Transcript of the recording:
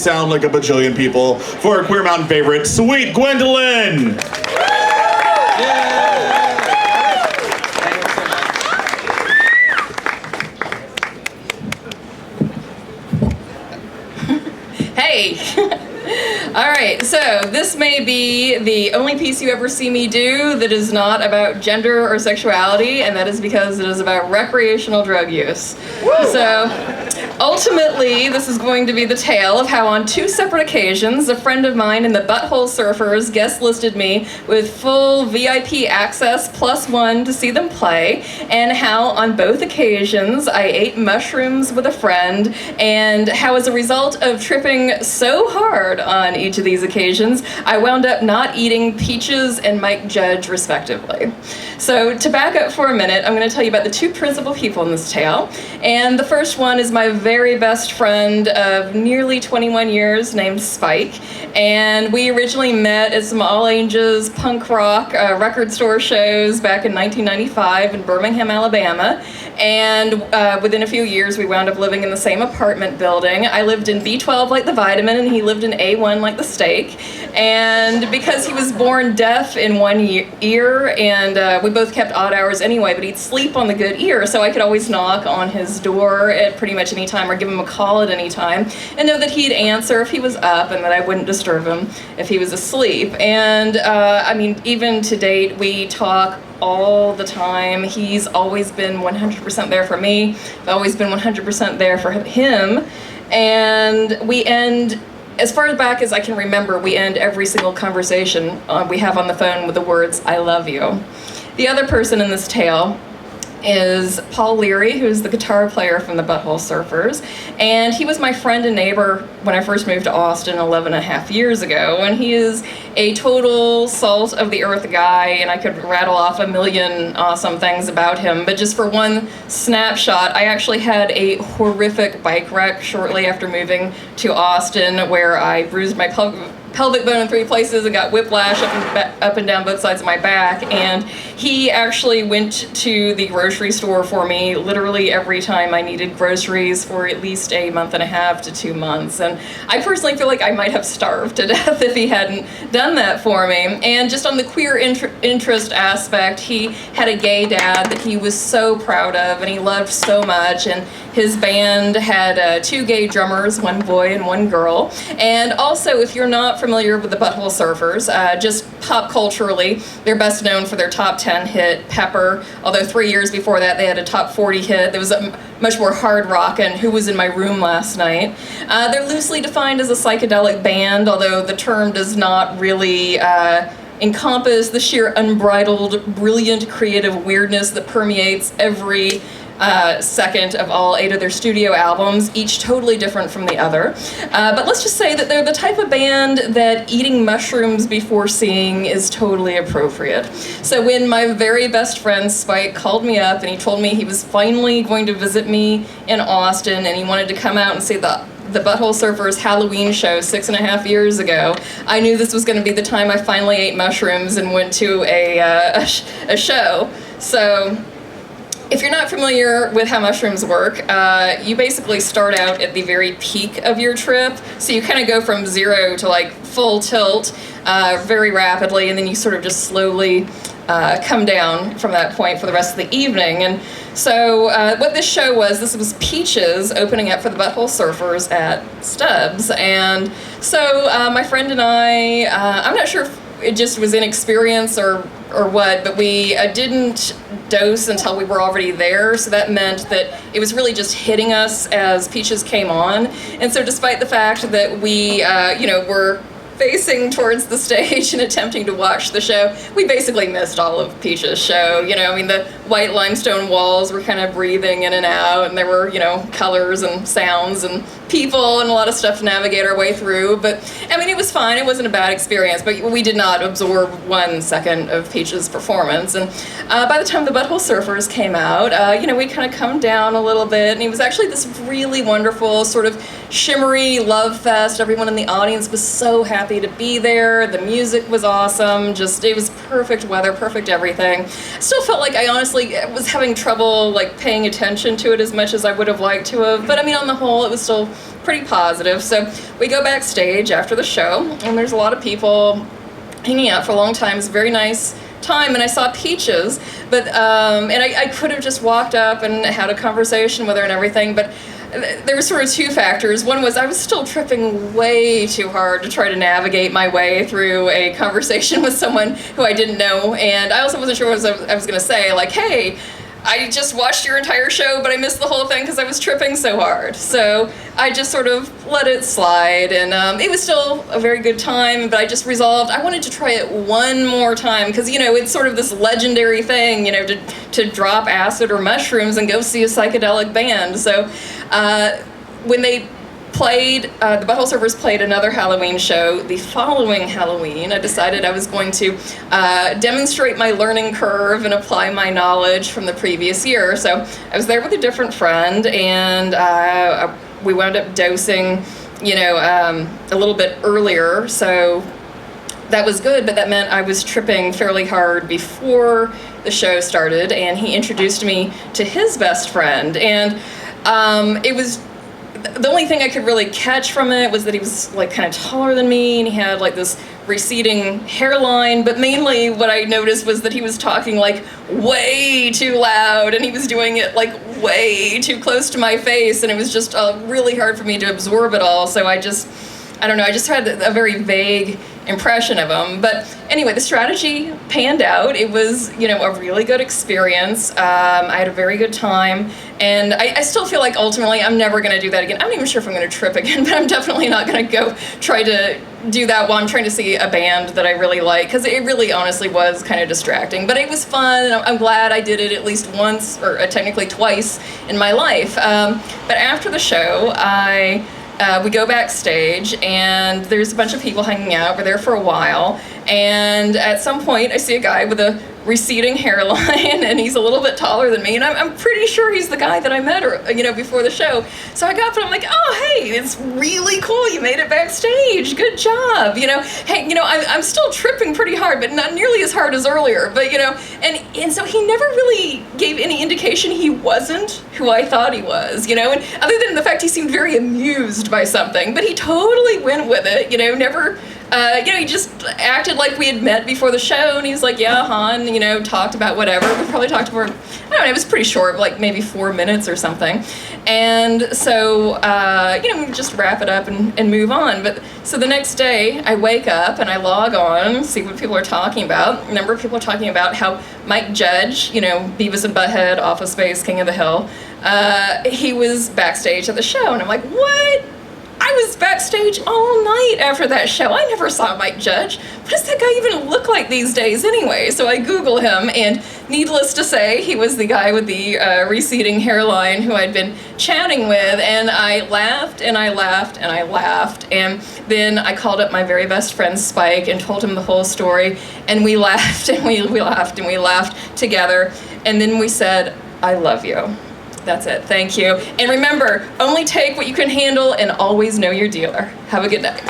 sound like a bajillion people for our Queer Mountain favorite, Sweet Gwendolyn! Hey! Alright, so this may be the only piece you ever see me do that is not about gender or sexuality, and that is because it is about recreational drug use. Woo! So, ultimately, this is going to be the tale of how on 2 separate occasions, a friend of mine in the Butthole Surfers guest listed me with full VIP access +1 to see them play, and how on both occasions I ate mushrooms with a friend, and how as a result of tripping so hard on each of these occasions, I wound up not eating Peaches and Mike Judge, respectively. So to back up for a minute, I'm going to tell you about the 2 principal people in this tale, and the first one is my very best friend of nearly 21 years named Spike, and we originally met at some all-ages punk rock record store shows back in 1995 in Birmingham, Alabama, and within a few years we wound up living in the same apartment building. I lived in B12 like the vitamin, and he lived in A1 like the steak, and because he was born deaf in one ear, and we both kept odd hours anyway, but he'd sleep on the good ear, so I could always knock on his door at pretty much any time or give him a call at any time and know that he'd answer if he was up and that I wouldn't disturb him if he was asleep. And I mean, even to date, we talk all the time. He's always been 100% there for me. I've always been 100% there for him. And we end, as far back as I can remember, we end every single conversation we have on the phone with the words, "I love you." The other person in this tale is Paul Leary, who's the guitar player from the Butthole Surfers, and he was my friend and neighbor when I first moved to Austin 11 and a half years ago, and he is a total salt of the earth guy, and I could rattle off a million awesome things about him, but just for one snapshot, I actually had a horrific bike wreck shortly after moving to Austin where I bruised my pelvic bone in 3 places and got whiplash up and down both sides of my back, and he actually went to the grocery store for me literally every time I needed groceries for at least a month and a half to 2 months, and I personally feel like I might have starved to death if he hadn't done that for me. And just on the queer interest aspect, he had a gay dad that he was so proud of and he loved so much, and his band had 2 gay drummers, 1 boy and 1 girl. And also, if you're not familiar with the Butthole Surfers, just pop culturally, they're best known for their top 10 hit, Pepper, although 3 years before that they had a top 40 hit that was much more hard rock, and Who Was in My Room Last Night. They're loosely defined as a psychedelic band, although the term does not really encompass the sheer unbridled, brilliant, creative weirdness that permeates every second of all 8 of their studio albums, each totally different from the other. But let's just say that they're the type of band that eating mushrooms before seeing is totally appropriate. So when my very best friend Spike called me up and he told me he was finally going to visit me in Austin and he wanted to come out and see the Butthole Surfers Halloween show 6.5 years ago, I knew this was going to be the time I finally ate mushrooms and went to a show. So if you're not familiar with how mushrooms work, you basically start out at the very peak of your trip. So you kind of go from 0 to like full tilt very rapidly, and then you sort of just slowly come down from that point for the rest of the evening. And so what this show was, this was Peaches opening up for the Butthole Surfers at Stubbs. And so my friend and I'm not sure if it just was inexperience or what, but we didn't dose until we were already there, so that meant that it was really just hitting us as Peaches came on. And so despite the fact that we were facing towards the stage and attempting to watch the show, we basically missed all of Peach's show. I mean, the white limestone walls were kind of breathing in and out, and there were, colors and sounds and people and a lot of stuff to navigate our way through. But, I mean, it was fine. It wasn't a bad experience, but we did not absorb 1 second of Peach's performance. And by the time the Butthole Surfers came out, we kind of come down a little bit, and he was actually this really wonderful, sort of shimmery love fest. Everyone in the audience was so happy to be there. The music was awesome. Just, it was perfect weather, perfect everything. I still felt like I honestly was having trouble like paying attention to it as much as I would have liked to have. But I mean, on the whole, it was still pretty positive. So we go backstage after the show, and there's a lot of people hanging out for a long time. It's a very nice time, and I saw Peaches, but and I could have just walked up and had a conversation with her and everything, but there were sort of two factors. One was I was still tripping way too hard to try to navigate my way through a conversation with someone who I didn't know, and I also wasn't sure what I was going to say, like, hey, I just watched your entire show, but I missed the whole thing because I was tripping so hard. So I just sort of let it slide, and it was still a very good time, but I just resolved I wanted to try it one more time, because, you know, it's sort of this legendary thing, you know, to drop acid or mushrooms and go see a psychedelic band. So when they played, the Butthole Surfers played another Halloween show the following Halloween, I decided I was going to demonstrate my learning curve and apply my knowledge from the previous year. So I was there with a different friend, and we wound up dosing, you know, a little bit earlier, so that was good, but that meant I was tripping fairly hard before the show started, and he introduced me to his best friend, and it was, the only thing I could really catch from it was that he was like kind of taller than me, and he had like this receding hairline, but mainly what I noticed was that he was talking like way too loud, and he was doing it like way too close to my face, and it was just really hard for me to absorb it all. So I don't know, I just had a very vague impression of him. But anyway, the strategy panned out. It was, you know, a really good experience. I had a very good time, and I still feel like ultimately I'm never going to do that again. I'm not even sure if I'm going to trip again, but I'm definitely not going to go try to do that while I'm trying to see a band that I really like, because it really honestly was kind of distracting. But it was fun, and I'm glad I did it at least once, or technically twice in my life. But after the show, we go backstage, and there's a bunch of people hanging out. We're there for a while, and at some point I see a guy with a receding hairline, and he's a little bit taller than me, and I'm pretty sure he's the guy that I met, you know, before the show. So I got up and I'm like, oh, hey, it's really cool, you made it backstage, good job, you know. Hey, you know, I'm still tripping pretty hard, but not nearly as hard as earlier, but, you know, and so he never really gave any indication he wasn't who I thought he was, you know, and other than the fact he seemed very amused by something, but he totally went with it, you know, never, you know, he just acted like we had met before the show, and he was like, yeah, Han, you know, talked about whatever. We probably talked for, I don't know, it was pretty short, like maybe 4 minutes or something. And so, you know, we just wrap it up and move on. But so the next day, I wake up and I log on, see what people are talking about. A number of people are talking about how Mike Judge, you know, Beavis and Butthead, Office Space, King of the Hill, he was backstage at the show. And I'm like, what? I was backstage all night after that show. I never saw Mike Judge. What does that guy even look like these days anyway? So I Google him, and needless to say, he was the guy with the receding hairline who I'd been chatting with, and I laughed and I laughed and I laughed, and then I called up my very best friend Spike and told him the whole story, and we laughed and we laughed and we laughed together, and then we said, I love you. That's it. Thank you. And remember, only take what you can handle and always know your dealer. Have a good night.